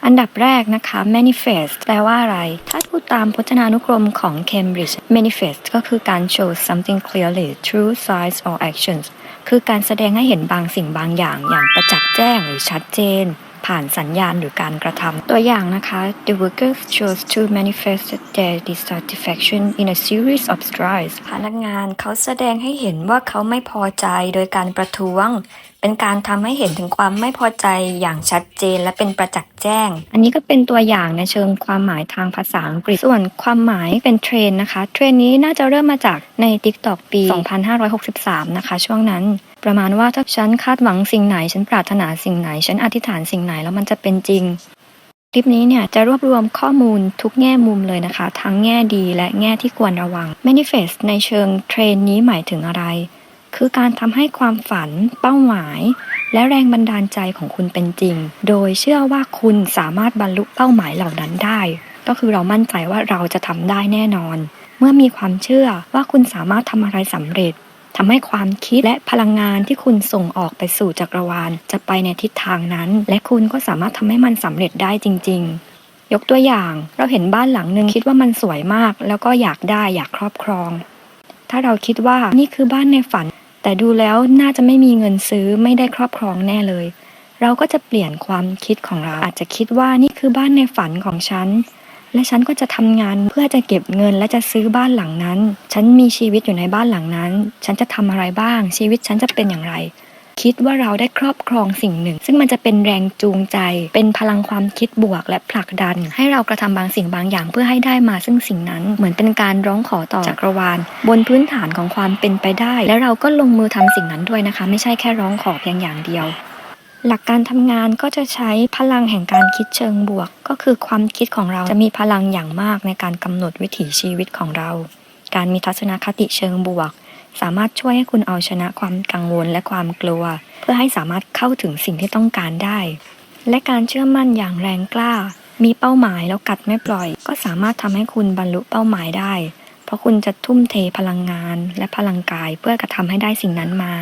อันดับแรกนะคะ manifest แปลว่าอะไรถ้าพูดตามพจนานุกรมของ Cambridge manifest ก็คือการ show something clearly through signs or actions คือการแสดงให้เห็นบางสิ่งบางอย่างประจักษ์แจ้งหรือชัดเจนผ่านสัญญาณหรือการกระทำตัวอย่างนะคะ The workers chose to manifest their dissatisfaction in a series of strikes พนักงานเขาแสดงให้เห็นว่าเขาไม่พอใจโดยการประท้วงเป็นการทำให้เห็นถึงความไม่พอใจอย่างชัดเจนและเป็นประจักษ์แจ้งอันนี้ก็เป็นตัวอย่างในเชิงความหมายทางภาษาอังกฤษส่วนความหมายเป็นเทรนนะคะเทรนนี้น่าจะเริ่มมาจากใน TikTok ปี 2563 นะคะช่วงนั้นประมาณว่าถ้าฉันคาดหวังสิ่งไหนฉันปรารถนาสิ่งไหนฉันอธิษฐานสิ่งไหนแล้วมันจะเป็นจริงคลิปนี้เนี่ยจะรวบรวมข้อมูลทุกแง่มุมเลยนะคะทั้งแง่ดีและแง่ที่ควรระวัง Manifest ในเชิงเทรนนี้หมายถึงอะไรคือการทำให้ความฝันเป้าหมายและแรงบันดาลใจของคุณเป็นจริงโดยเชื่อว่าคุณสามารถบรรลุเป้าหมายเหล่านั้นได้ก็คือเรามั่นใจว่าเราจะทำได้แน่นอนเมื่อมีความเชื่อว่าคุณสามารถทำอะไรสำเร็จทำให้ความคิดและพลังงานที่คุณส่งออกไปสู่จักรวาลจะไปในทิศทางนั้นและคุณก็สามารถทำให้มันสำเร็จได้จริงๆยกตัวอย่างเราเห็นบ้านหลังนึงคิดว่ามันสวยมากแล้วก็อยากได้อยากครอบครองถ้าเราคิดว่านี่คือบ้านในฝันแต่ดูแล้วน่าจะไม่มีเงินซื้อไม่ได้ครอบครองแน่เลยเราก็จะเปลี่ยนความคิดของเราอาจจะคิดว่านี่คือบ้านในฝันของฉันและฉันก็จะทำงานเพื่อจะเก็บเงินและจะซื้อบ้านหลังนั้นฉันมีชีวิตอยู่ในบ้านหลังนั้นฉันจะทำอะไรบ้างชีวิตฉันจะเป็นอย่างไรคิดว่าเราได้ครอบครองสิ่งหนึ่งซึ่งมันจะเป็นแรงจูงใจเป็นพลังความคิดบวกและผลักดันให้เรากระทำบางสิ่งบางอย่างเพื่อให้ได้มาซึ่งสิ่งนั้นเหมือนเป็นการร้องขอต่อจักรวาลบนพื้นฐานของความเป็นไปได้และเราก็ลงมือทำสิ่งนั้นด้วยนะคะไม่ใช่แค่ร้องขอเพียงอย่างเดียวหลักการทำงานก็จะใช้พลังแห่งการคิดเชิงบวกก็คือความคิดของเราจะมีพลังอย่างมากในการกำหนดวิถีชีวิตของเราการมีทัศนคติเชิงบวกสามารถช่วยให้คุณเอาชนะความกังวลและความกลัวเพื่อให้สามารถเข้าถึงสิ่งที่ต้องการได้และการเชื่อมั่นอย่างแรงกล้ามีเป้าหมายแล้วกัดไม่ปล่อยก็สามารถทำให้คุณบรรลุเป้าหมายได้เพราะคุณจะทุ่มเทพลังงานและพลังกายเพื่อกระทำให้ได้สิ่งนั้นมา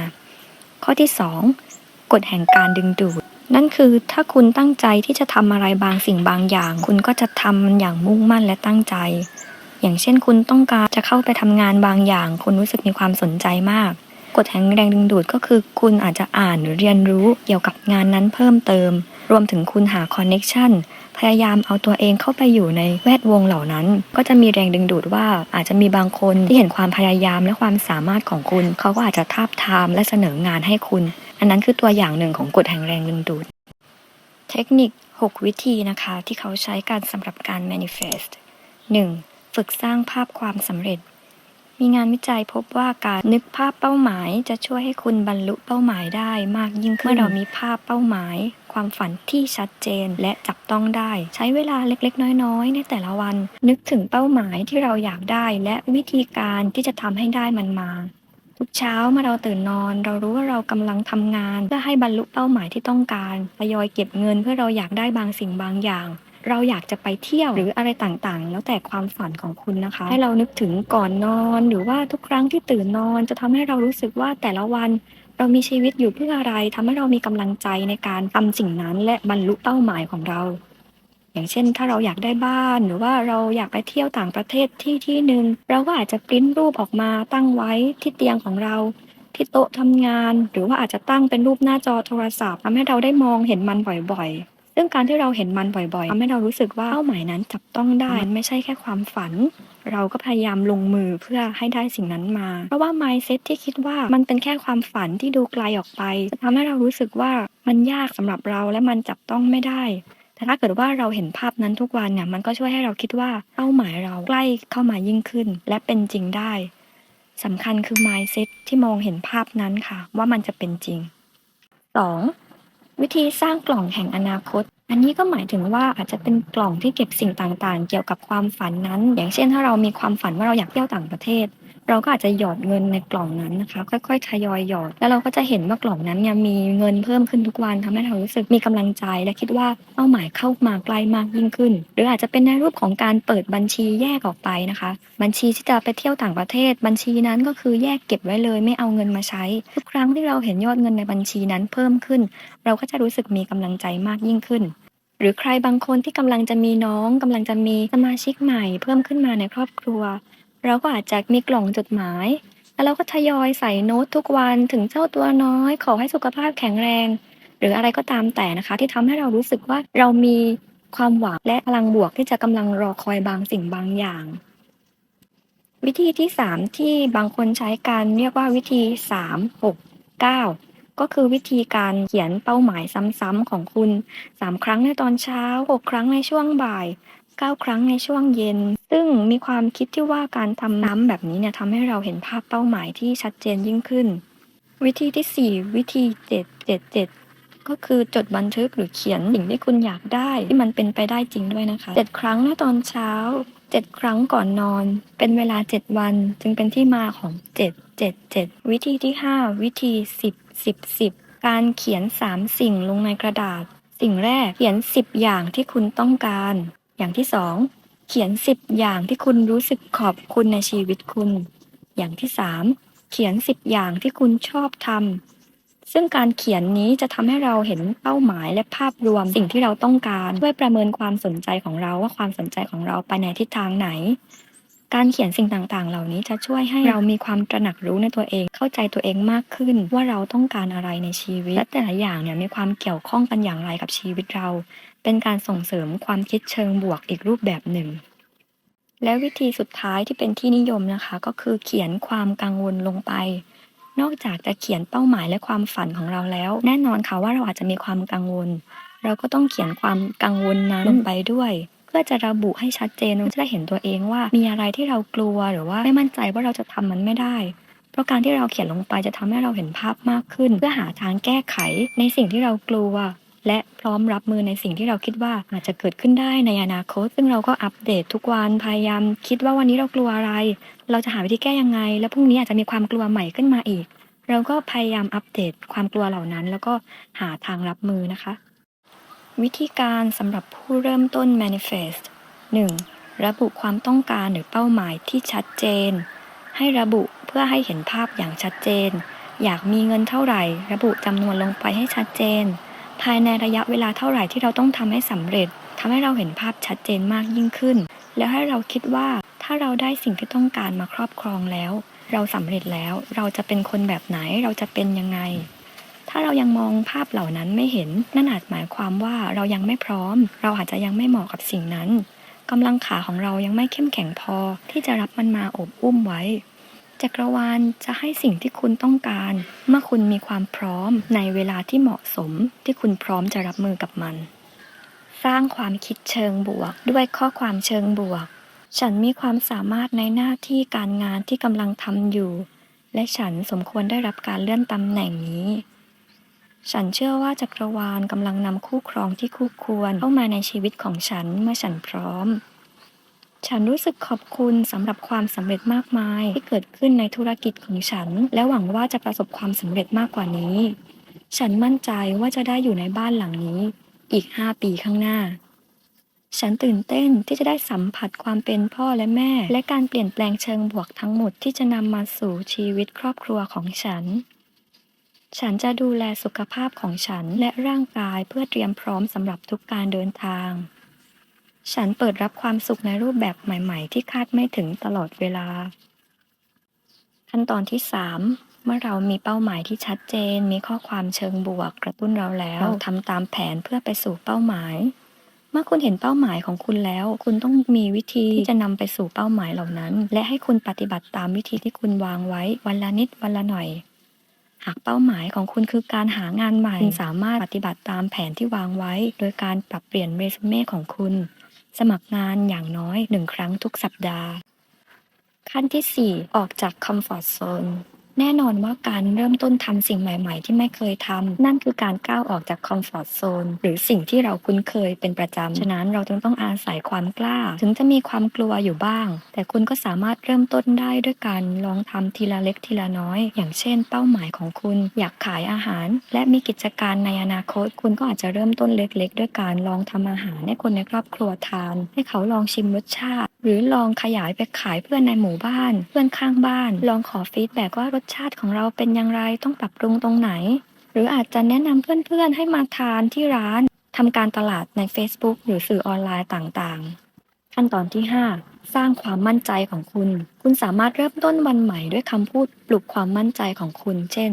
ข้อที่2กฎแห่งการดึงดูดนั่นคือถ้าคุณตั้งใจที่จะทำอะไรบางสิ่งบางอย่างคุณก็จะทำมันอย่างมุ่งมั่นและตั้งใจอย่างเช่นคุณต้องการจะเข้าไปทำงานบางอย่างคุณรู้สึกมีความสนใจมากกฎแห่งแรงดึงดูดก็คือคุณอาจจะอ่านหรือเรียนรู้เกี่ยวกับงานนั้นเพิ่มเติมรวมถึงคุณหาคอนเนคชั่นพยายามเอาตัวเองเข้าไปอยู่ในแวดวงเหล่านั้นก็จะมีแรงดึงดูดว่าอาจจะมีบางคนที่เห็นความพยายามและความสามารถของคุณเขาก็อาจจะทาบทามและเสนองานให้คุณอันนั้นคือตัวอย่างหนึ่งของกฎแห่งแรงดึงดูดเทคนิค6วิธีนะคะที่เขาใช้กันสำหรับการ manifest 1. ฝึกสร้างภาพความสำเร็จมีงานวิจัยพบว่าการนึกภาพเป้าหมายจะช่วยให้คุณบรรลุเป้าหมายได้มากยิ่งขึ้นเมื่อเรามีภาพเป้าหมายความฝันที่ชัดเจนและจับต้องได้ใช้เวลาเล็กๆน้อยๆในแต่ละวันนึกถึงเป้าหมายที่เราอยากได้และวิธีการที่จะทำให้ได้มันมาทุกเช้าเมื่อเราตื่นนอนเรารู้ว่าเรากำลังทำงานเพื่อให้บรรลุเป้าหมายที่ต้องการทยอยเก็บเงินเพื่อเราอยากได้บางสิ่งบางอย่างเราอยากจะไปเที่ยวหรืออะไรต่างๆแล้วแต่ความฝันของคุณนะคะให้เรานึกถึงก่อนนอนหรือว่าทุกครั้งที่ตื่นนอนจะทำให้เรารู้สึกว่าแต่ละวันเรามีชีวิตอยู่เพื่ออะไรทำให้เรามีกำลังใจในการทำสิ่งนั้นและบรรลุเป้าหมายของเราอย่างเช่นถ้าเราอยากได้บ้านหรือว่าเราอยากไปเที่ยวต่างประเทศที่หนึ่งเราก็อาจจะปริ้นรูปออกมาตั้งไว้ที่เตียงของเราที่โต๊ะทำงานหรือว่าอาจจะตั้งเป็นรูปหน้าจอโทรศัพท์ทำให้เราได้มองเห็นมันบ่อยๆซึ่งการที่เราเห็นมันบ่อยๆทำให้เรารู้สึกว่าเป้าหมายนั้นจับต้องได้มันไม่ใช่แค่ความฝันเราก็พยายามลงมือเพื่อให้ได้สิ่งนั้นมาเพราะว่า mindset ที่คิดว่ามันเป็นแค่ความฝันที่ดูไกลออกไปจะทำให้เรารู้สึกว่ามันยากสำหรับเราและมันจับต้องไม่ได้แต่ถ้าเกิดว่าเราเห็นภาพนั้นทุกวันเนี่ยมันก็ช่วยให้เราคิดว่าเป้าหมายเราใกล้เข้ามายิ่งขึ้นและเป็นจริงได้สำคัญคือ mindset ที่มองเห็นภาพนั้นค่ะว่ามันจะเป็นจริง 2. วิธีสร้างกล่องแห่งอนาคตอันนี้ก็หมายถึงว่าอาจจะเป็นกล่องที่เก็บสิ่งต่างๆเกี่ยวกับความฝันนั้นอย่างเช่นถ้าเรามีความฝันว่าเราอยากเที่ยวต่างประเทศเราก็อาจจะหยอดเงินในกล่องนั้นนะคะค่อยๆทยอยหยอดแล้วเราก็จะเห็นว่ากล่องนั้นเนี่ยมีเงินเพิ่มขึ้นทุกวันทำให้เรารู้สึกมีกำลังใจและคิดว่าเป้าหมายเข้ามาใกล้มากยิ่งขึ้นหรืออาจจะเป็นในรูปของการเปิดบัญชีแยกออกไปนะคะบัญชีที่จะไปเที่ยวต่างประเทศบัญชีนั้นก็คือแยกเก็บไว้เลยไม่เอาเงินมาใช้ทุกครั้งที่เราเห็นยอดเงินในบัญชีนั้นเพิ่มขึ้นเราก็จะรู้สึกมีกำลังใจมากยิ่งขึ้น หรือใครบางคนที่กำลังจะมีน้องกำลังจะมีสมาชิกใหม่เพิ่มขึ้นมาในครอบครัวเราก็อาจจะมีกล่องจดหมายแล้วเราก็ทยอยใส่โน้ตทุกวันถึงเจ้าตัวน้อยขอให้สุขภาพแข็งแรงหรืออะไรก็ตามแต่นะคะที่ทำให้เรารู้สึกว่าเรามีความหวังและพลังบวกที่จะกำลังรอคอยบางสิ่งบางอย่างวิธีที่3ที่บางคนใช้กันเรียกว่าวิธี3 6 9ก็คือวิธีการเขียนเป้าหมายซ้ำๆของคุณ3ครั้งในตอนเช้า6ครั้งในช่วงบ่าย9ครั้งในช่วงเย็นซึ่งมีความคิดที่ว่าการทำซ้ำแบบนี้เนี่ยทำให้เราเห็นภาพเป้าหมายที่ชัดเจนยิ่งขึ้นวิธีที่4วิธี777ก็คือจดบันทึกหรือเขียนสิ่งที่คุณอยากได้ที่มันเป็นไปได้จริงด้วยนะคะ7ครั้งในตอนเช้า7ครั้งก่อนนอนเป็นเวลา7วันจึงเป็นที่มาของ777วิธีที่5วิธี10 การเขียน3สิ่งลงในกระดาษสิ่งแรกเขียน10อย่างที่คุณต้องการอย่างที่2เขียน10อย่างที่คุณรู้สึกขอบคุณในชีวิตคุณอย่างที่3เขียน10อย่างที่คุณชอบทำซึ่งการเขียนนี้จะทำให้เราเห็นเป้าหมายและภาพรวมสิ่งที่เราต้องการช่วยประเมินความสนใจของเราว่าความสนใจของเราไปในทิศทางไหนการเขียนสิ่งต่างๆเหล่านี้จะช่วยให้เรามีความตระหนักรู้ในตัวเองเข้าใจตัวเองมากขึ้นว่าเราต้องการอะไรในชีวิตและแต่ละอย่างเนี่ยมีความเกี่ยวข้องกันอย่างไรกับชีวิตเราเป็นการส่งเสริมความคิดเชิงบวกอีกรูปแบบหนึ่งและวิธีสุดท้ายที่เป็นที่นิยมนะคะก็คือเขียนความกังวลลงไปนอกจากจะเขียนเป้าหมายและความฝันของเราแล้วแน่นอนค่ะว่าเราอาจจะมีความกังวลเราก็ต้องเขียนความกังวลนั้นลงไปด้วยเพื่อจะระบุให้ชัดเจนว่าจะได้เห็นตัวเองว่ามีอะไรที่เรากลัวหรือว่าไม่มั่นใจว่าเราจะทำมันไม่ได้เพราะการที่เราเขียนลงไปจะทำให้เราเห็นภาพมากขึ้นเพื่อหาทางแก้ไขในสิ่งที่เรากลัวและพร้อมรับมือในสิ่งที่เราคิดว่าอาจจะเกิดขึ้นได้ในอนาคตซึ่งเราก็อัปเดตทุกวันพยายามคิดว่าวันนี้เรากลัวอะไรเราจะหาวิธีแก้ยังไงแล้วพรุ่งนี้อาจจะมีความกลัวใหม่ขึ้นมาอีกเราก็พยายามอัปเดตความกลัวเหล่านั้นแล้วก็หาทางรับมือนะคะวิธีการสำหรับผู้เริ่มต้น manifest 1. ระบุความต้องการหรือเป้าหมายที่ชัดเจนให้ระบุเพื่อให้เห็นภาพอย่างชัดเจนอยากมีเงินเท่าไหร่ระบุจำนวนลงไปให้ชัดเจนภายในระยะเวลาเท่าไหร่ที่เราต้องทำให้สำเร็จทำให้เราเห็นภาพชัดเจนมากยิ่งขึ้นแล้วให้เราคิดว่าถ้าเราได้สิ่งที่ต้องการมาครอบครองแล้วเราสำเร็จแล้วเราจะเป็นคนแบบไหนเราจะเป็นยังไงถ้าเรายังมองภาพเหล่านั้นไม่เห็นนั่นอาจหมายความว่าเรายังไม่พร้อมเราอาจจะยังไม่เหมาะกับสิ่งนั้นกำลังขาของเรายังไม่เข้มแข็งพอที่จะรับมันมาอบอุ้มไว้จักรวาลจะให้สิ่งที่คุณต้องการเมื่อคุณมีความพร้อมในเวลาที่เหมาะสมที่คุณพร้อมจะรับมือกับมันสร้างความคิดเชิงบวกด้วยข้อความเชิงบวกฉันมีความสามารถในหน้าที่การงานที่กำลังทำอยู่และฉันสมควรได้รับการเลื่อนตำแหน่งนี้ฉันเชื่อว่าจักรวาลกำลังนำคู่ครองที่คู่ควรเข้ามาในชีวิตของฉันเมื่อฉันพร้อมฉันรู้สึกขอบคุณสำหรับความสำเร็จมากมายที่เกิดขึ้นในธุรกิจของฉันและหวังว่าจะประสบความสำเร็จมากกว่านี้ฉันมั่นใจว่าจะได้อยู่ในบ้านหลังนี้อีก5 ปีข้างหน้าฉันตื่นเต้นที่จะได้สัมผัสความเป็นพ่อและแม่และการเปลี่ยนแปลงเชิงบวกทั้งหมดที่จะนำมาสู่ชีวิตครอบครัวของฉันจะดูแลสุขภาพของฉันและร่างกายเพื่อเตรียมพร้อมสำหรับทุกการเดินทางฉันเปิดรับความสุขในรูปแบบใหม่ๆที่คาดไม่ถึงตลอดเวลาขั้นตอนที่3เมื่อเรามีเป้าหมายที่ชัดเจนมีข้อความเชิงบวกกระตุ้นเราแล้วเราทำตามแผนเพื่อไปสู่เป้าหมายเมื่อคุณเห็นเป้าหมายของคุณแล้วคุณต้องมีวิธีที่จะนำไปสู่เป้าหมายเหล่านั้นและให้คุณปฏิบัติตามวิธีที่คุณวางไว้วันละนิดวันละหน่อยหากเป้าหมายของคุณคือการหางานใหม่คุณสามารถปฏิบัติตามแผนที่วางไว้โดยการปรับเปลี่ยนเรซูเม่ของคุณสมัครงานอย่างน้อย1 ครั้งทุกสัปดาห์ขั้นที่4ออกจากคอมฟอร์ตโซนแน่นอนว่าการเริ่มต้นทำสิ่งใหม่ๆที่ไม่เคยทำนั่นคือการก้าวออกจากคอมฟอร์ตโซนหรือสิ่งที่เราคุ้นเคยเป็นประจำฉะนั้นเราจึงต้องอาศัยความกล้าถึงจะมีความกลัวอยู่บ้างแต่คุณก็สามารถเริ่มต้นได้ด้วยการลองทำทีละเล็กทีละน้อยอย่างเช่นเป้าหมายของคุณอยากขายอาหารและมีกิจการในอนาคตคุณก็อาจจะเริ่มต้นเล็กๆด้วยการลองทำอาหารให้คนในครอบครัวทานให้เขาลองชิมรสชาติหรือลองขยายไปขายเพื่อนในหมู่บ้านเพื่อนข้างบ้านลองขอฟีดแบ็กว่ารสชาติของเราเป็นอย่างไรต้องปรับปรุงตรงไหนหรืออาจจะแนะนำเพื่อนๆให้มาทานที่ร้าน ทำการตลาดใน Facebook หรือสื่อออนไลน์ต่างๆขั้นตอนที่ 5 สร้างความมั่นใจของคุณ คุณสามารถเริ่มต้นวันใหม่ด้วยคำพูดปลุกความมั่นใจของคุณ เช่น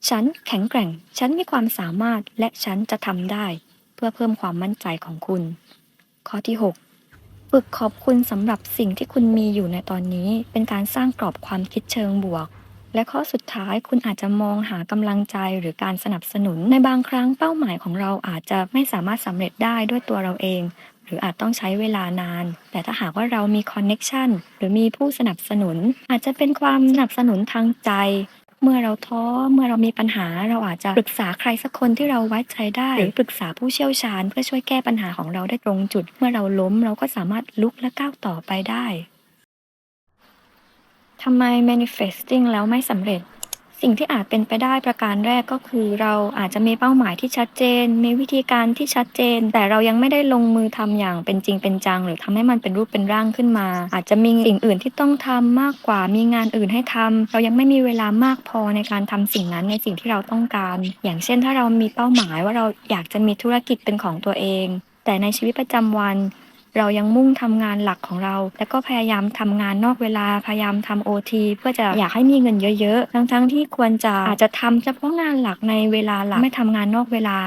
ฉันแข็งแกร่ง ฉันมีความสามารถ และฉันจะทำได้ เพื่อเพิ่มความมั่นใจของคุณ ข้อที่ 6 ฝึกขอบคุณสำหรับสิ่งที่คุณมีอยู่ในตอนนี้ เป็นการสร้างกรอบความคิดเชิงบวก และข้อสุดท้ายคุณอาจจะมองหากำลังใจหรือการสนับสนุน ในบางครั้งเป้าหมายของเราอาจจะไม่สามารถสำเร็จได้ด้วยตัวเราเอง หรืออาจต้องใช้เวลานาน แต่ถ้าหากว่าเรามีคอนเน็กชันหรือมีผู้สนับสนุน อาจจะเป็นความสนับสนุนทางใจ เมื่อเราท้อเมื่อเรามีปัญหาเราอาจจะปรึกษาใครสักคนที่เราไว้ใจได้หรือปรึกษาผู้เชี่ยวชาญเพื่อช่วยแก้ปัญหาของเราได้ตรงจุด เมื่อเราล้มเราก็สามารถลุกและก้าวต่อไปได้ทำไม manifesting แล้วไม่สำเร็จ สิ่งที่อาจเป็นไปได้ประการแรกก็คือเราอาจจะมีเป้าหมายที่ชัดเจน มีวิธีการที่ชัดเจน แต่เรายังไม่ได้ลงมือทำอย่างเป็นจริงเป็นจังหรือทำให้มันเป็นรูปเป็นร่างขึ้นมา อาจจะมีสิ่งอื่นที่ต้องทำมากกว่ามีงานอื่นให้ทำเรายังไม่มีเวลามากพอในการทำสิ่งนั้นในสิ่งที่เราต้องการ อย่างเช่นถ้าเรามีเป้าหมายว่าเราอยากจะมีธุรกิจเป็นของตัวเองแต่ในชีวิตประจำวันเรายังมุ่งทำงานหลักของเราแล้วก็พยายามทำงานนอกเวลาพยายามทำ OT เพื่อจะอยากให้มีเงินเยอะๆทั้งที่ควรจะอาจจะทำเฉพาะงานหลักในเวลาหลักไม่ทำงานนอกเวลา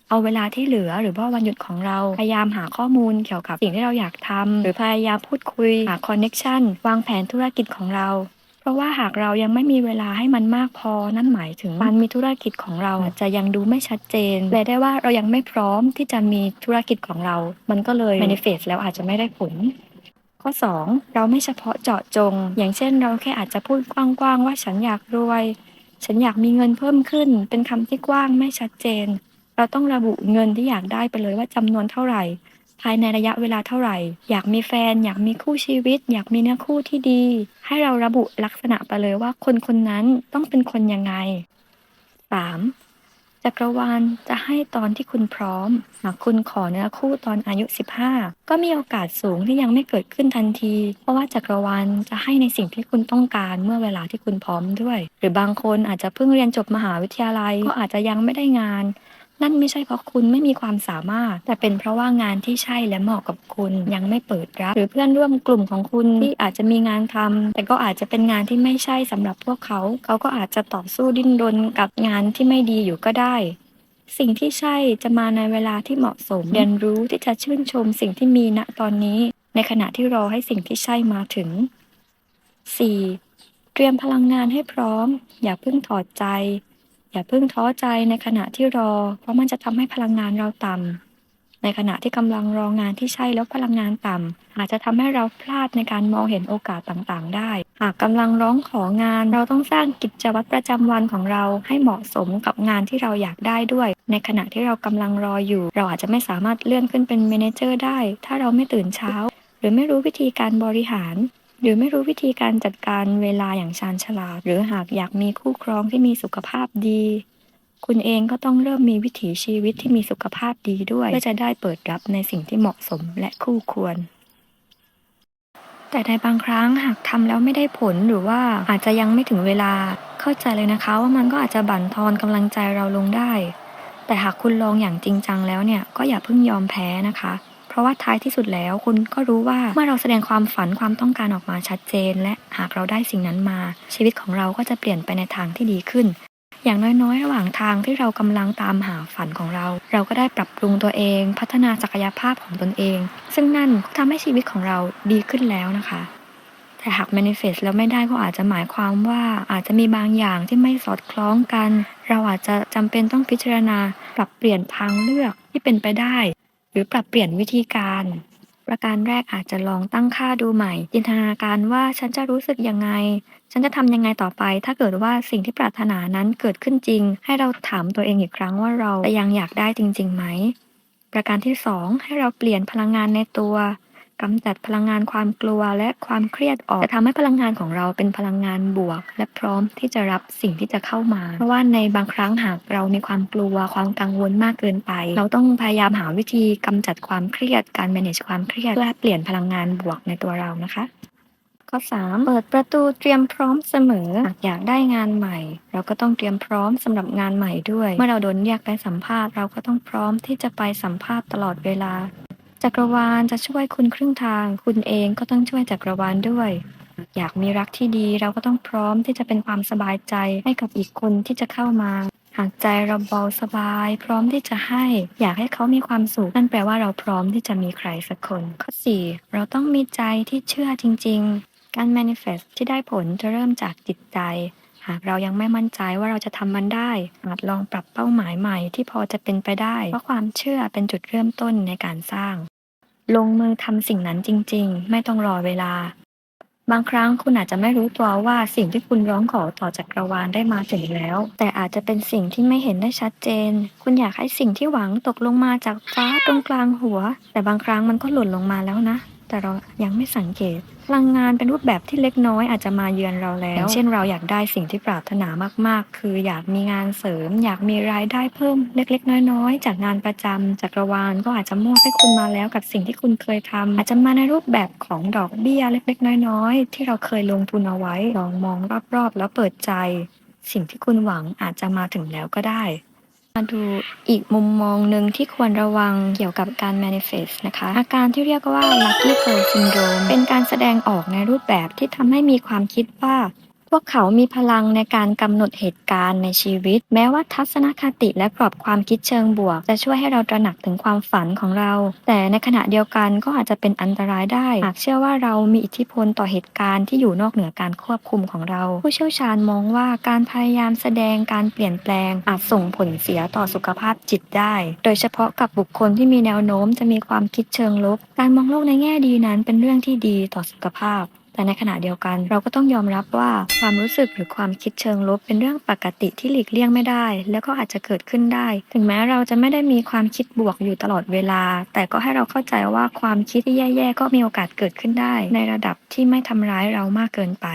เอาเวลาที่เหลือหรือว่าวันหยุดของเราพยายามหาข้อมูลเกี่ยวกับสิ่งที่เราอยากทำหรือพยายามพูดคุยหาคอนเน็กชันวางแผนธุรกิจของเราเพราะว่าหากเรายังไม่มีเวลาให้มันมากพอนั่นหมายถึงการมีธุรกิจของเราจะยังดูไม่ชัดเจนแปลได้ว่าเรายังไม่พร้อมที่จะมีธุรกิจของเรามันก็เลย manifest แล้วอาจจะไม่ได้ผลข้อ 2 เราไม่เฉพาะเจาะจงอย่างเช่นเราแค่อาจจะพูดกว้างๆว่าฉันอยากรวยฉันอยากมีเงินเพิ่มขึ้นเป็นคำที่กว้างไม่ชัดเจนเราต้องระบุเงินที่อยากได้ไปเลยว่าจำนวนเท่าไหร่ภายในระยะเวลาเท่าไหร่อยากมีแฟนอยากมีคู่ชีวิตอยากมีเนื้อคู่ที่ดีให้เราระบุลักษณะไปเลยว่าคนคนนั้นต้องเป็นคนยังไง 3. จักรวาลจะให้ตอนที่คุณพร้อมหากคุณขอเนื้อคู่ตอนอายุ15ก็มีโอกาสสูงที่ยังไม่เกิดขึ้นทันทีเพราะว่าจักรวาลจะให้ในสิ่งที่คุณต้องการเมื่อเวลาที่คุณพร้อมด้วยหรือบางคนอาจจะเพิ่งเรียนจบมหาวิทยาลัยก็อาจจะยังไม่ได้งานนั่นไม่ใช่เพราะคุณไม่มีความสามารถแต่เป็นเพราะว่างานที่ใช่และเหมาะกับคุณยังไม่เปิดรับหรือเพื่อนร่วมกลุ่มของคุณที่อาจจะมีงานทำแต่ก็อาจจะเป็นงานที่ไม่ใช่สำหรับพวกเขาก็อาจจะต่อสู้ดิ้นรนกับงานที่ไม่ดีอยู่ก็ได้สิ่งที่ใช่จะมาในเวลาที่เหมาะสมเรียนรู้ที่จะชื่นชมสิ่งที่มีณตอนนี้ในขณะที่รอให้สิ่งที่ใช่มาถึง 4. เตรียมพลังงานให้พร้อมอย่าเพิ่งถอดใจอย่าเพิ่งท้อใจในขณะที่รอเพราะมันจะทำให้พลังงานเราต่ำในขณะที่กำลังรองานที่ใช่แล้วพลังงานต่ำอาจจะทำให้เราพลาดในการมองเห็นโอกาสต่างๆได้หากกำลังร้องของานเราต้องสร้างกิจวัตรประจำวันของเราให้เหมาะสมกับงานที่เราอยากได้ด้วยในขณะที่เรากำลังรออยู่เราอาจจะไม่สามารถเลื่อนขึ้นเป็นเมเนเจอร์ได้ถ้าเราไม่ตื่นเช้าหรือไม่รู้วิธีการบริหารหรือไม่รู้วิธีการจัดการเวลาอย่างชาญฉลาดหรือหากอยากมีคู่ครองที่มีสุขภาพดีคุณเองก็ต้องเริ่มมีวิถีชีวิตที่มีสุขภาพดีด้วยเพื่อจะได้เปิดรับในสิ่งที่เหมาะสมและคู่ควรแต่ในบางครั้งหากทำแล้วไม่ได้ผลหรือว่าอาจจะยังไม่ถึงเวลาเข้าใจเลยนะคะว่ามันก็อาจจะบั่นทอนกำลังใจเราลงได้แต่หากคุณลองอย่างจริงจังแล้วเนี่ยก็อย่าเพิ่งยอมแพ้นะคะเพราะว่าท้ายที่สุดแล้วคุณก็รู้ว่าเมื่อเราแสดงความฝันความต้องการออกมาชัดเจนและหากเราได้สิ่งนั้นมาชีวิตของเราก็จะเปลี่ยนไปในทางที่ดีขึ้นอย่างน้อยๆระหว่างทางที่เรากำลังตามหาฝันของเราก็ได้ปรับปรุงตัวเองพัฒนาศักยภาพของตนเองซึ่งนั่นก็ทำให้ชีวิตของเราดีขึ้นแล้วนะคะแต่หาก manifest แล้วไม่ได้ก็อาจจะหมายความว่าอาจจะมีบางอย่างที่ไม่สอดคล้องกันเราอาจจะจำเป็นต้องพิจารณาปรับเปลี่ยนทางเลือกที่เป็นไปได้หรือปรับเปลี่ยนวิธีการประการแรกอาจจะลองตั้งค่าดูใหม่จินตนาการว่าฉันจะรู้สึกยังไงฉันจะทำยังไงต่อไปถ้าเกิดว่าสิ่งที่ปรารถนานั้นเกิดขึ้นจริงให้เราถามตัวเองอีกครั้งว่าเรายังอยากได้จริงๆไหมประการที่2ให้เราเปลี่ยนพลังงานในตัวกำจัดพลังงานความกลัวและความเครียดออกจะทำให้พลังงานของเราเป็นพลังงานบวกและพร้อมที่จะรับสิ่งที่จะเข้ามาเพราะว่าในบางครั้งหากเรามีความกลัวความกังวลมากเกินไปเราต้องพยายามหาวิธีกำจัดความเครียดการ manage ความเครียดเพื่อเปลี่ยนพลังงานบวกในตัวเรานะคะ ข้อ3เปิดประตูเตรียมพร้อมเสมอหากอยากได้งานใหม่เราก็ต้องเตรียมพร้อมสำหรับงานใหม่ด้วยเมื่อเราโดนเรียกไปสัมภาษณ์เราก็ต้องพร้อมที่จะไปสัมภาษณ์ตลอดเวลาจักรวาลจะช่วยคุณครึ่งทางคุณเองก็ต้องช่วยจักรวาลด้วยอยากมีรักที่ดีเราก็ต้องพร้อมที่จะเป็นความสบายใจให้กับอีกคนที่จะเข้ามาหากใจเราเบาสบายพร้อมที่จะให้อยากให้เขามีความสุขนั่นแปลว่าเราพร้อมที่จะมีใครสักคนข้อ4เราต้องมีใจที่เชื่อจริงๆการ manifest ที่ได้ผลจะเริ่มจากจิตใจหากเรายังไม่มั่นใจว่าเราจะทำมันได้อาจลองปรับเป้าหมายใหม่ที่พอจะเป็นไปได้เพราะความเชื่อเป็นจุดเริ่มต้นในการสร้างลงมือทำสิ่งนั้นจริงๆไม่ต้องรอเวลาบางครั้งคุณอาจจะไม่รู้ตัวว่าสิ่งที่คุณร้องขอต่อจักรวาลได้มาถึงแล้วแต่อาจจะเป็นสิ่งที่ไม่เห็นได้ชัดเจนคุณอยากให้สิ่งที่หวังตกลงมาจากฟ้าตรงกลางหัวแต่บางครั้งมันก็หล่นลงมาแล้วนะแต่เรายังไม่สังเกตพลังงานเป็นรูปแบบที่เล็กน้อยอาจจะมาเยือนเราแล้วอย่างเช่นเราอยากได้สิ่งที่ปรารถนามากๆคืออยากมีงานเสริมอยากมีรายได้เพิ่มเล็กๆน้อยๆจากงานประจำจักรวาลก็อาจจะมอบให้คุณมาแล้วกับสิ่งที่คุณเคยทำอาจจะมาในรูปแบบของดอกเบี้ยเล็กๆน้อยๆที่เราเคยลงทุนเอาไว้ลองมองรอบๆแล้วเปิดใจสิ่งที่คุณหวังอาจจะมาถึงแล้วก็ได้มาดูอีกมุมมองหนึ่งที่ควรระวังเกี่ยวกับการ manifest นะคะอาการที่เรียกว่า lucky girl syndrome เป็นการแสดงออกในรูปแบบที่ทำให้มีความคิดว่าพวกเขามีพลังในการกำหนดเหตุการณ์ในชีวิตแม้ว่าทัศนคติและกรอบความคิดเชิงบวกจะช่วยให้เราตระหนักถึงความฝันของเราแต่ในขณะเดียวกันก็อาจจะเป็นอันตรายได้หากเชื่อว่าเรามีอิทธิพลต่อเหตุการณ์ที่อยู่นอกเหนือการควบคุมของเราผู้เชี่ยวชาญมองว่าการพยายามแสดงการเปลี่ยนแปลงอาจส่งผลเสียต่อสุขภาพจิตได้โดยเฉพาะกับบุคคลที่มีแนวโน้มจะมีความคิดเชิงลบการมองโลกในแง่ดีนั้นเป็นเรื่องที่ดีต่อสุขภาพแต่ในขณะเดียวกันเราก็ต้องยอมรับว่าความรู้สึกหรือความคิดเชิงลบเป็นเรื่องปกติที่หลีกเลี่ยงไม่ได้แล้วก็อาจจะเกิดขึ้นได้ถึงแม้เราจะไม่ได้มีความคิดบวกอยู่ตลอดเวลาแต่ก็ให้เราเข้าใจว่าความคิดที่แย่ๆก็มีโอกาสเกิดขึ้นได้ในระดับที่ไม่ทำร้ายเรามากเกินไป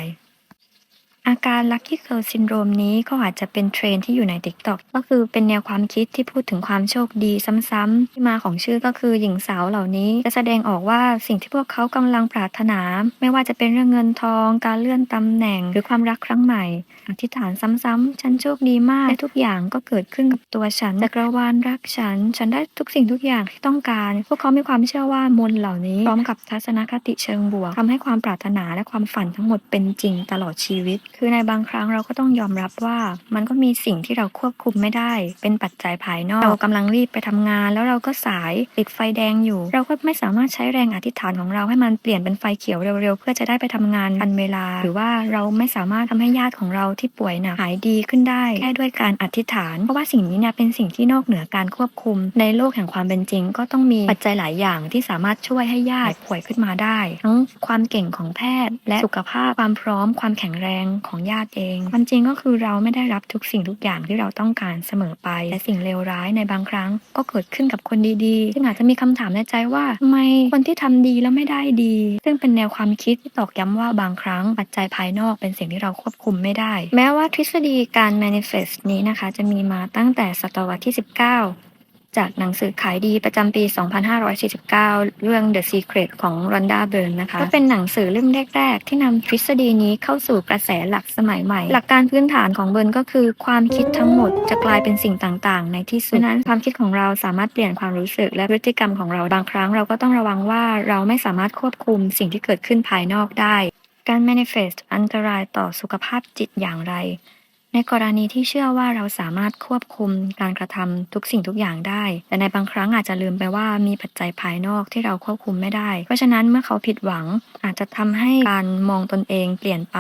อาการ Lucky Girl Syndrome นี้ก็อาจจะเป็นเทรนด์ที่อยู่ใน TikTok ก็คือเป็นแนวความคิดที่พูดถึงความโชคดีซ้ำๆที่มาของชื่อก็คือหญิงสาวเหล่านี้จะแสดงออกว่าสิ่งที่พวกเขากำลังปรารถนาไม่ว่าจะเป็นเรื่องเงินทองการเลื่อนตำแหน่งหรือความรักครั้งใหม่อธิษฐานซ้ำๆฉันโชคดีมากและทุกอย่างก็เกิดขึ้นกับตัวฉันจักรวาลรักฉันได้ทุกสิ่งทุกอย่างที่ต้องการพวกเขามีความเชื่อว่ามนต์เหล่านี้พร้อมกับทัศนคติเชิงบวกทำให้ความปรารถนาและความฝันทั้งหมดเป็นจริงตลอดชีวิตคือในบางครั้งเราก็ต้องยอมรับว่ามันก็มีสิ่งที่เราควบคุมไม่ได้เป็นปัจจัยภายนอกเรากำลังรีบไปทำงานแล้วเราก็สายติดไฟแดงอยู่เราก็ไม่สามารถใช้แรงอธิษฐานของเราให้มันเปลี่ยนเป็นไฟเขียวเร็วๆเพื่อจะได้ไปทำงานทันเวลาหรือว่าเราไม่สามารถทำให้ญาติของเราที่ป่วยหนักหายดีขึ้นได้แค่ด้วยการอธิษฐานเพราะว่าสิ่งนี้เนี่ยเป็นสิ่งที่นอกเหนือการควบคุมในโลกแห่งความเป็นจริงก็ต้องมีปัจจัยหลายอย่างที่สามารถช่วยให้ญาติป่วยขึ้นมาได้ทั้งความเก่งของแพทย์และสุขภาพความพร้อมความแข็งแรงของญาติเองความจริงก็คือเราไม่ได้รับทุกสิ่งทุกอย่างที่เราต้องการเสมอไปและสิ่งเลวร้ายในบางครั้งก็เกิดขึ้นกับคนดีๆซึ่งอาจจะมีคำถามในใจว่าทำไมคนที่ทำดีแล้วไม่ได้ดีซึ่งเป็นแนวความคิดที่ตอกย้ำว่าบางครั้งปัจจัยภายนอกเป็นสิ่งที่เราควบคุมไม่ได้แม้ว่าทฤษฎีการ manifest นี้นะคะจะมีมาตั้งแต่ศตวรรษที่19จากหนังสือขายดีประจำปี 2549 เรื่อง The Secret ของ Rhonda Byrne นะคะก็เป็นหนังสือเล่มแรกๆที่นำทฤษฎีนี้เข้าสู่กระแสหลักสมัยใหม่หลักการพื้นฐานของเบิร์นก็คือความคิดทั้งหมดจะกลายเป็นสิ่งต่างๆในที่สุดนั้นความคิดของเราสามารถเปลี่ยนความรู้สึกและพฤติกรรมของเราบางครั้งเราก็ต้องระวังว่าเราไม่สามารถควบคุมสิ่งที่เกิดขึ้นภายนอกได้การ manifest อันตรายต่อสุขภาพจิตอย่างไรในกรณีที่เชื่อว่าเราสามารถควบคุมการกระทำทุกสิ่งทุกอย่างได้แต่ในบางครั้งอาจจะลืมไปว่ามีปัจจัยภายนอกที่เราควบคุมไม่ได้เพราะฉะนั้นเมื่อเขาผิดหวังอาจจะทำให้การมองตนเองเปลี่ยนไป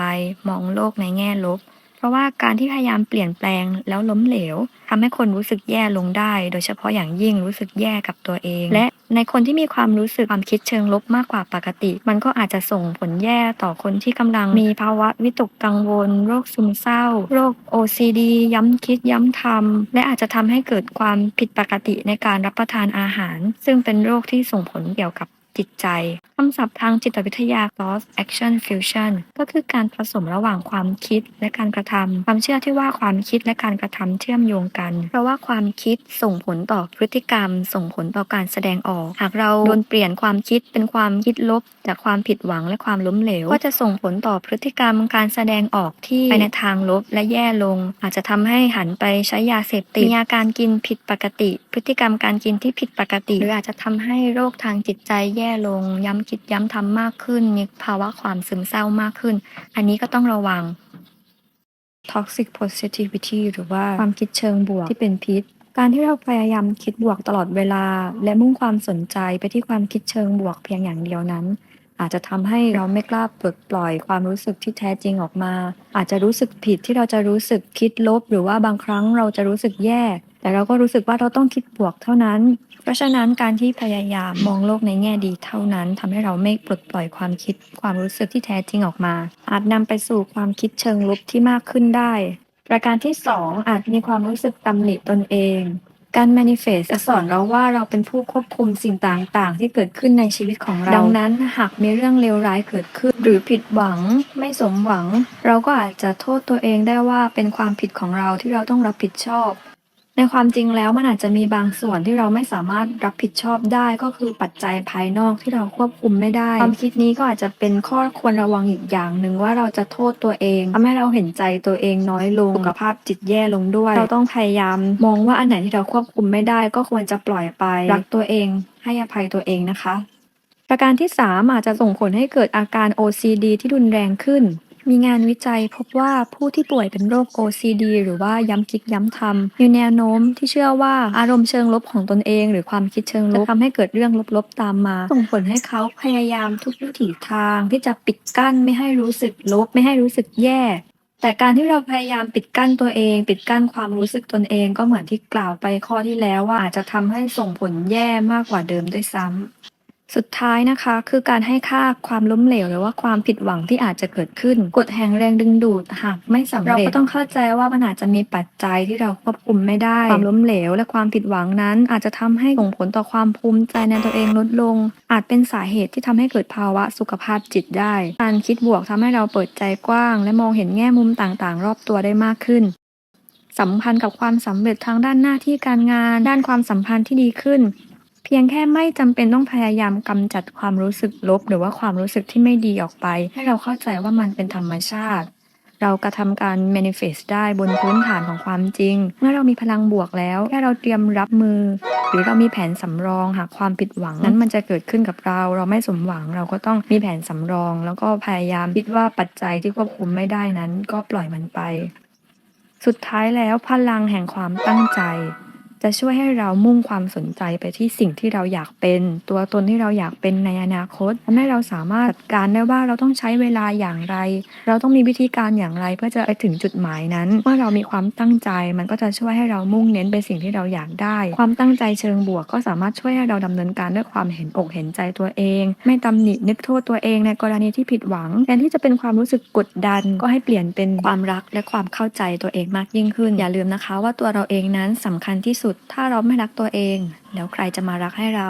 มองโลกในแง่ลบเพราะว่าการที่พยายามเปลี่ยนแปลงแล้วล้มเหลวทำให้คนรู้สึกแย่ลงได้โดยเฉพาะอย่างยิ่งรู้สึกแย่กับตัวเองและในคนที่มีความรู้สึกความคิดเชิงลบมากกว่าปกติมันก็อาจจะส่งผลแย่ต่อคนที่กำลังมีภาวะวิตกกังวลโรคซึมเศร้าโรค OCD ย้ำคิดย้ำทำและอาจจะทำให้เกิดความผิดปกติในการรับประทานอาหารซึ่งเป็นโรคที่ส่งผลเกี่ยวกับ จิตใจคำศัพท์ทางจิตวิทยา thought action fusion ก็คือการผสมระหว่างความคิดและการกระทำความเชื่อที่ว่าความคิดและการกระทำเชื่อมโยงกันเพราะว่าความคิดส่งผลต่อพฤติกรรมส่งผลต่อการแสดงออกหากเราโดนเปลี่ยนความคิดเป็นความคิดลบจากความผิดหวังและความล้มเหลวก็จะส่งผลต่อพฤติกรรมการแสดงออกที่ไปในทางลบและแย่ลงอาจจะทำให้หันไปใช้ยาเสพติดมีอาการกินผิดปกติพฤติกรรมการกินที่ผิดปกติหรืออาจจะทำให้โรคทางจิตใจแย่ลงย้ำคิดย้ำทำมากขึ้นมีภาวะความซึมเศร้ามากขึ้นอันนี้ก็ต้องระวัง toxic positivity หรือว่าความคิดเชิงบวกที่เป็นพิษการที่เราพยายามคิดบวกตลอดเวลาและมุ่งความสนใจไปที่ความคิดเชิงบวกเพียงอย่างเดียวนั้นอาจจะทำให้เราไม่กล้าปลดปล่อยความรู้สึกที่แท้จริงออกมาอาจจะรู้สึกผิดที่เราจะรู้สึกคิดลบหรือว่าบางครั้งเราจะรู้สึกแย่แต่เราก็รู้สึกว่าเราต้องคิดบวกเท่านั้นเพราะฉะนั้นการที่พยายามมองโลกในแง่ดีเท่านั้นทำให้เราไม่ปลดปล่อยความคิดความรู้สึกที่แท้จริงออกมาอาจนำไปสู่ความคิดเชิงลบที่มากขึ้นได้ประการที่2อาจมีความรู้สึกตำหนิตนเองการ manifest จะสอนเราว่าเราเป็นผู้ควบคุมสิ่งต่างๆที่เกิดขึ้นในชีวิตของเราดังนั้นหากมีเรื่องเลวร้ายเกิดขึ้นหรือผิดหวังไม่สมหวังเราก็อาจจะโทษตัวเองได้ว่าเป็นความผิดของเราที่เราต้องรับผิดชอบในความจริงแล้วมันอาจจะมีบางส่วนที่เราไม่สามารถรับผิดชอบได้ก็คือปัจจัยภายนอกที่เราควบคุมไม่ได้ความคิดนี้ก็อาจจะเป็นข้อควรระวังอีกอย่างหนึ่งว่าเราจะโทษตัวเองทำให้เราเห็นใจตัวเองน้อยลงสุขภาพจิตแย่ลงด้วยเราต้องพยายามมองว่าอันไหนที่เราควบคุมไม่ได้ก็ควรจะปล่อยไปรักตัวเองให้อภัยตัวเองนะคะประการที่3อาจจะส่งผลให้เกิดอาการ OCD ที่รุนแรงขึ้นมีงานวิจัยพบว่าผู้ที่ป่วยเป็นโรค OCD หรือว่าย้ำคิดย้ำทำมีแนวโน้มที่เชื่อว่าอารมณ์เชิงลบของตนเองหรือความคิดเชิงลบจะทำให้เกิดเรื่องลบๆตามมาส่งผลให้เขาพยายามทุกวิถีทางที่จะปิดกั้นไม่ให้รู้สึกลบไม่ให้รู้สึกแย่แต่การที่เราพยายามปิดกั้นตัวเองปิดกั้นความรู้สึกตนเองก็เหมือนที่กล่าวไปข้อที่แล้วว่าอาจจะทำให้ส่งผลแย่มากกว่าเดิมด้วยซ้ำสุดท้ายนะคะคือการให้ค่าความล้มเหลวหรือว่าความผิดหวังที่อาจจะเกิดขึ้นกฎแห่งแรงดึงดูดหากไม่สำเร็จเราก็ต้องเข้าใจว่ามันอาจจะมีปัจจัยที่เราควบคุมไม่ได้ความล้มเหลวและความผิดหวังนั้นอาจจะทำให้ส่งผลต่อความภูมิใจในตัวเองลดลงอาจเป็นสาเหตุที่ทำให้เกิดภาวะสุขภาพจิตได้การคิดบวกทำให้เราเปิดใจกว้างและมองเห็นแง่มุมต่างๆรอบตัวได้มากขึ้นสัมพันธ์กับความสำเร็จทางด้านหน้าที่การงานด้านความสัมพันธ์ที่ดีขึ้นเพียงแค่ไม่จำเป็นต้องพยายามกำจัดความรู้สึกลบหรือว่าความรู้สึกที่ไม่ดีออกไปให้เราเข้าใจว่ามันเป็นธรรมชาติเรากระทำการ manifest ได้บนพื้นฐานของความจริงเมื่อเรามีพลังบวกแล้วแค่เราเตรียมรับมือหรือเรามีแผนสำรองหากความผิดหวังนั้นมันจะเกิดขึ้นกับเราไม่สมหวังเราก็ต้องมีแผนสำรองแล้วก็พยายามคิดว่าปัจจัยที่ควบคุมไม่ได้นั้นก็ปล่อยมันไปสุดท้ายแล้วพลังแห่งความตั้งใจจะช่วยให้เรามุ่งความสนใจไปที่สิ่งที่เราอยากเป็นตัวตนที่เราอยากเป็นในอนาคตทำให้เราสามารถจัดการได้ว่าเราต้องใช้เวลาอย่างไรเราต้องมีวิธีการอย่างไรเพื่อจะไปถึงจุดหมายนั้นเมื่อเรามีความตั้งใจมันก็จะช่วยให้เรามุ่งเน้นไปสิ่งที่เราอยากได้ความตั้งใจเชิงบวกก็สามารถช่วยให้เราดำเนินการด้วยความเห็นอกเห็นใจตัวเองไม่ตำหนินึกโทษตัวเองในกรณีที่ผิดหวังแทนที่จะเป็นความรู้สึกกดดันก็ให้เปลี่ยนเป็นความรักและความเข้าใจตัวเองมากยิ่งขึ้นอย่าลืมนะคะว่าตัวเราเองนั้นสำคัญที่สุดถ้าเราไม่รักตัวเองแล้วใครจะมารักให้เรา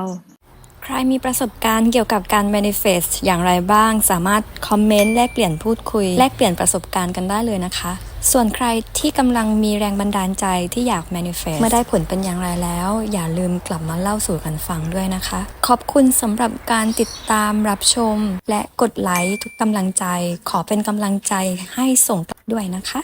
ใครมีประสบการณ์เกี่ยวกับการ manifest อย่างไรบ้างสามารถคอมเมนต์แลกเปลี่ยนพูดคุยแลกเปลี่ยนประสบการณ์กันได้เลยนะคะส่วนใครที่กำลังมีแรงบันดาลใจที่อยาก manifest เมื่อได้ผลเป็นอย่างไรแล้วอย่าลืมกลับมาเล่าสู่กันฟังด้วยนะคะขอบคุณสำหรับการติดตามรับชมและกดไลค์ทุกกำลังใจขอเป็นกำลังใจให้ส่งต่อด้วยนะคะ